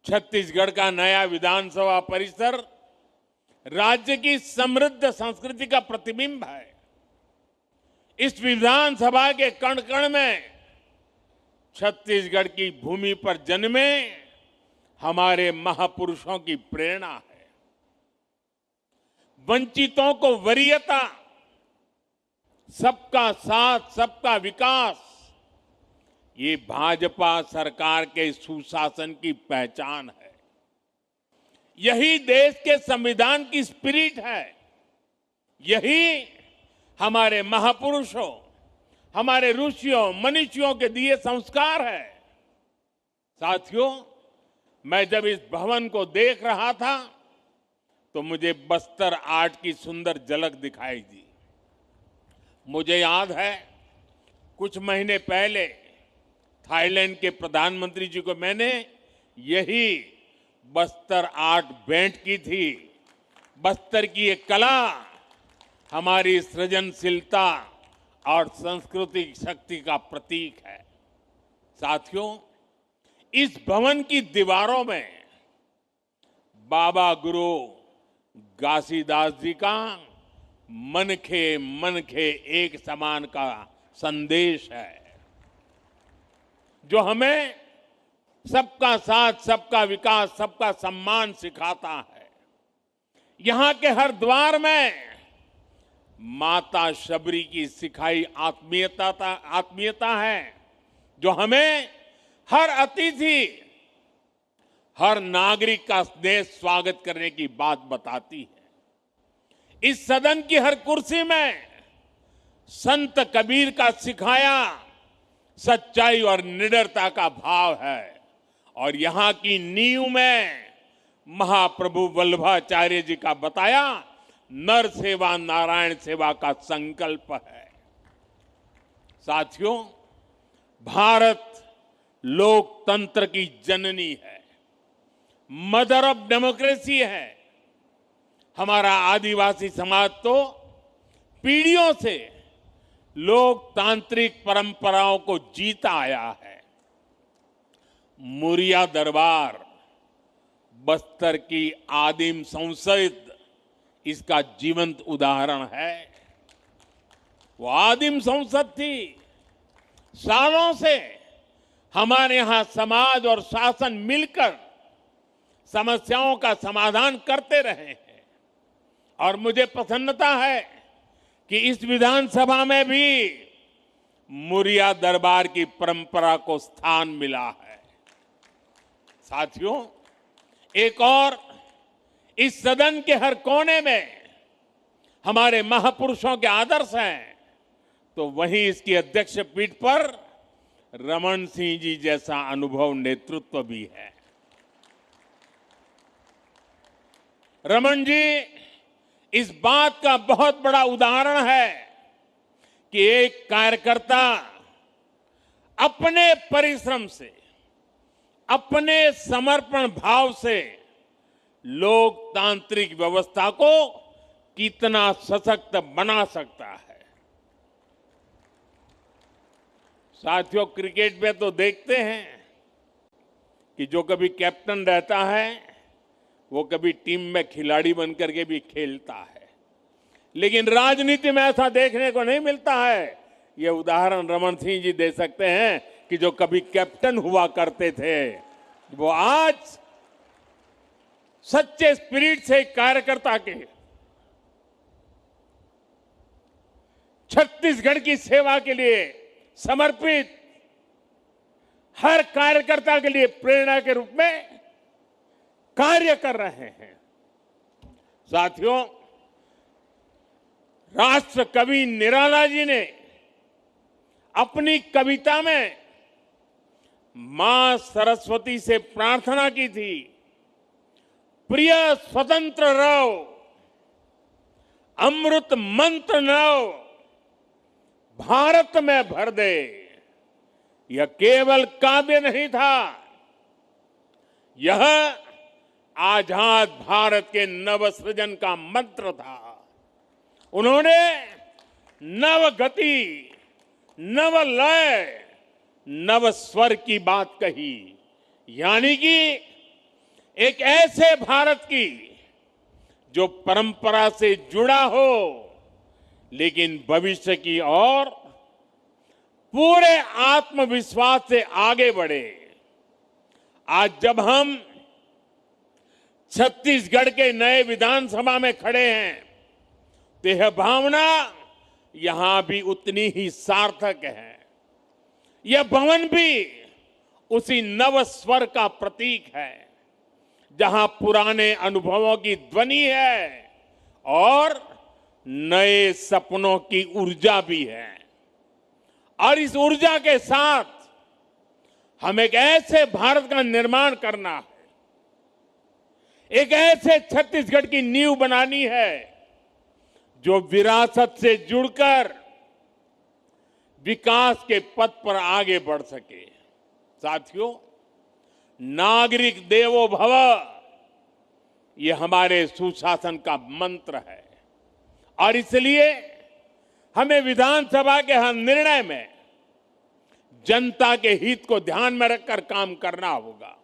छत्तीसगढ़ का नया विधानसभा परिसर राज्य की समृद्ध संस्कृति का प्रतिबिंब है। इस विधानसभा के कण कण में छत्तीसगढ़ की भूमि पर जन्मे हमारे महापुरुषों की प्रेरणा है। वंचितों को वरीयता, सबका साथ सबका विकास, ये भाजपा सरकार के सुशासन की पहचान है। यही देश के संविधान की स्पिरिट है। यही हमारे महापुरुषों, हमारे ऋषियों मनीषियों के दिए संस्कार है। साथियों, मैं जब इस भवन को देख रहा था तो मुझे बस्तर आर्ट की सुंदर झलक दिखाई दी। मुझे याद है, कुछ महीने पहले थाईलैंड के प्रधानमंत्री जी को मैंने यही बस्तर आर्ट भेंट की थी। बस्तर की ये कला हमारी सृजनशीलता और सांस्कृतिक शक्ति का प्रतीक है। साथियों, इस भवन की दीवारों में बाबा गुरु घासीदास जी का मन खे एक समान का संदेश है, जो हमें सबका साथ सबका विकास सबका सम्मान सिखाता है। यहां के हर द्वार में माता शबरी की सिखाई आत्मीयता है, जो हमें हर अतिथि, हर नागरिक का स्नेह स्वागत करने की बात बताती है। इस सदन की हर कुर्सी में संत कबीर का सिखाया सच्चाई और निडरता का भाव है, और यहां की नींव में महाप्रभु वल्लभाचार्य जी का बताया नर सेवा नारायण सेवा का संकल्प है। साथियों, भारत लोकतंत्र की जननी है, मदर ऑफ डेमोक्रेसी है। हमारा आदिवासी समाज तो पीढ़ियों से लोकतांत्रिक परंपराओं को जीता आया है। मुरिया दरबार, बस्तर की आदिम संसद इसका जीवंत उदाहरण है। वो आदिम संसद थी। सालों से हमारे यहां समाज और शासन मिलकर समस्याओं का समाधान करते रहे हैं, और मुझे प्रसन्नता है कि इस विधानसभा में भी मुरिया दरबार की परंपरा को स्थान मिला है। साथियों, एक और इस सदन के हर कोने में हमारे महापुरुषों के आदर्श हैं, तो वहीं इसकी अध्यक्ष पीठ पर रमन सिंह जी जैसा अनुभव नेतृत्व भी है। रमन जी इस बात का बहुत बड़ा उदाहरण है कि एक कार्यकर्ता अपने परिश्रम से, अपने समर्पण भाव से लोकतांत्रिक व्यवस्था को कितना सशक्त बना सकता है। साथियों, क्रिकेट में तो देखते हैं कि जो कभी कैप्टन रहता है वो कभी टीम में खिलाड़ी बनकर के भी खेलता है, लेकिन राजनीति में ऐसा देखने को नहीं मिलता है। ये उदाहरण रमन सिंह जी दे सकते हैं कि जो कभी कैप्टन हुआ करते थे, वो आज सच्चे स्पिरिट से कार्यकर्ता के छत्तीसगढ़ की सेवा के लिए समर्पित, हर कार्यकर्ता के लिए प्रेरणा के रूप में कार्य कर रहे हैं। साथियों, राष्ट्र कवि निराला जी ने अपनी कविता में मां सरस्वती से प्रार्थना की थी, प्रिय स्वतंत्र रहो, अमृत मंत्र नव भारत में भर दे। यह केवल काव्य नहीं था, यह आजाद भारत के नवसृजन का मंत्र था। उन्होंने नव गति, नव लय, नव स्वर की बात कही, यानी कि एक ऐसे भारत की जो परंपरा से जुड़ा हो लेकिन भविष्य की ओर पूरे आत्मविश्वास से आगे बढ़े। आज जब हम छत्तीसगढ़ के नए विधानसभा में खड़े हैं तो यह भावना यहां भी उतनी ही सार्थक है। यह भवन भी उसी नव स्वर का प्रतीक है जहां पुराने अनुभवों की ध्वनि है और नए सपनों की ऊर्जा भी है। और इस ऊर्जा के साथ हम एक ऐसे भारत का निर्माण करना है, एक ऐसे छत्तीसगढ़ की नींव बनानी है जो विरासत से जुड़कर विकास के पथ पर आगे बढ़ सके। साथियों, नागरिक देवो भव ये हमारे सुशासन का मंत्र है और इसलिए हमें विधानसभा के हर निर्णय में जनता के हित को ध्यान में रखकर काम करना होगा।